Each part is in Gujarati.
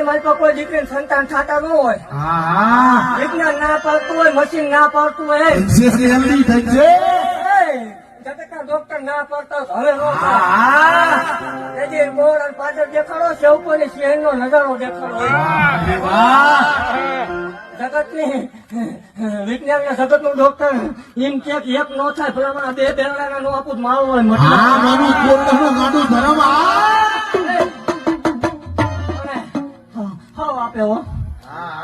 મારી તો કોઈ દીકરીને સંતાન થતા ન હોય. હા વિજ્ઞાન ના પાડતું હોય, મશીન ના પાડતું હોય, જલ્દી થઈ જાય. જગતના ડોક્ટર ના પાડતા હોય, હવે નો થાય. તેથી મોર અને પાદર દેખાડો, સેવકોની શહેરનો નજારો દેખાડો. જગતની વિજ્ઞાનના જગતનું ડોક્ટર એમ કે એક નો થાય ભલામણ બે બેરડાના નો આપું માળ હોય. હા મારું પોતાનું ગાડું ધરમ આપે હો,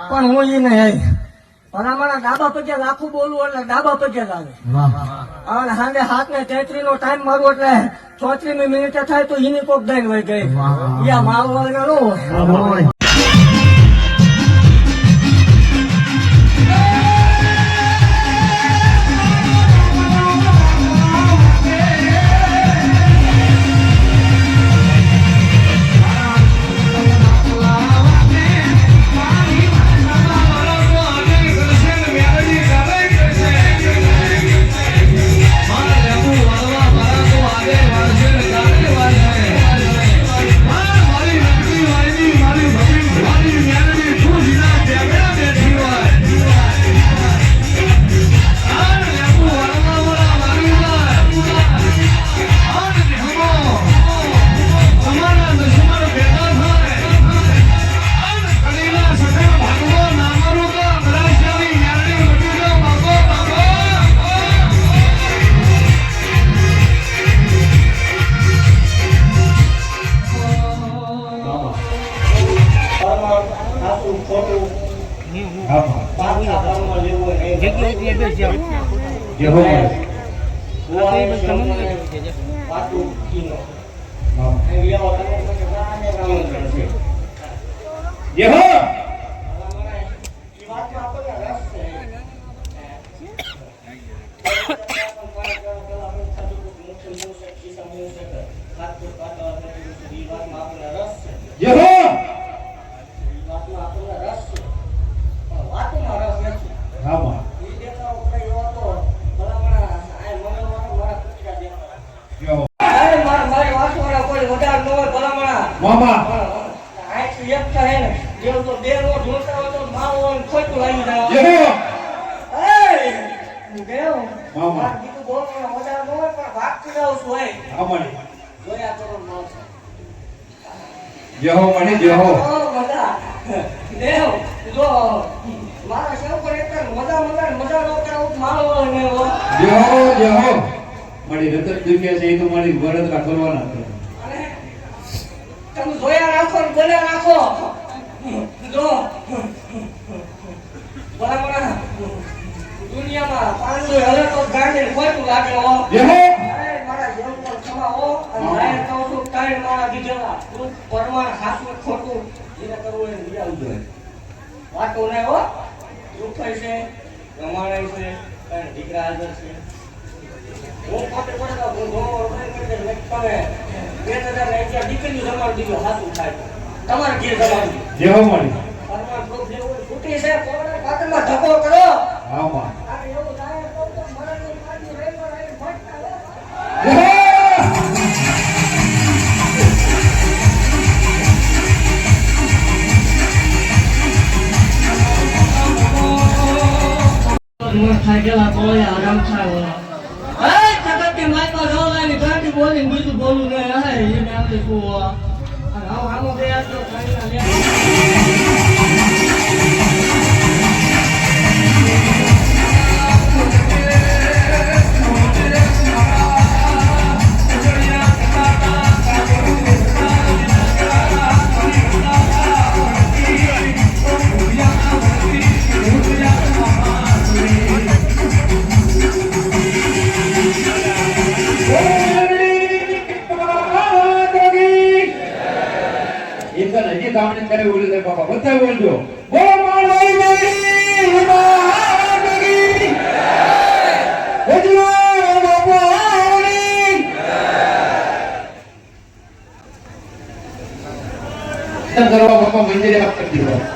પણ હું ઈ નહીં. ભલામણ ડાબા પગે આખું બોલવું એટલે ડાબા પગે જ આવે. અને સાંજે 7:33 નો ટાઈમ મારું એટલે 34મી મિનિટે થાય તો એની કોક દઈને વહી ગઈ. યા માળ વાળા નો હોય. મારી રતન દુનિયા છે એ તો મારી વરદ રાખવાના છે. તમે જોયા રાખો ને બોલ્યા રાખો. જો બરાબર દુનિયામાં પાંડુ હલે તો ગાંડે ખોટું લાગે હો. મારા જેમ પર ખમાવો અને લાયર કહું છું કાઈ મારા દીધેલા તું પરમાણ હાસું ખોટું જેને કરવું એને લઈ આવજો. વાતો નહીં હો. દુઃખ થાય છે, રમાડાય છે, કાઈ દીકરા હાજર છે. હું પોતે પડતા હું ગોળ કરી તમે 2011 દીકરીનું જમાડી દીધું હાથું થાય તમારે ઘેર જમાડી જેવો મળી પરમાણ ગ્રુપ જેવું છૂટી છે કોરોના પાટણમાં ધક્કો કરો. હા માં આ એવું લાયર તો મરણની પાછી રેલમાં રહીને ભટકા થાય ગયેલા બોલ્યા આરામ થાય. બોલીને બીજું બોલું ને એને આપણે આવો ગયા તો કામને કરે બોલે છે બાપા બધા બોલજો બોલ માળવાઈ મારી માગી હજવા બાપાની કરવા બાપા મંદિરે વાત કરી દીધો.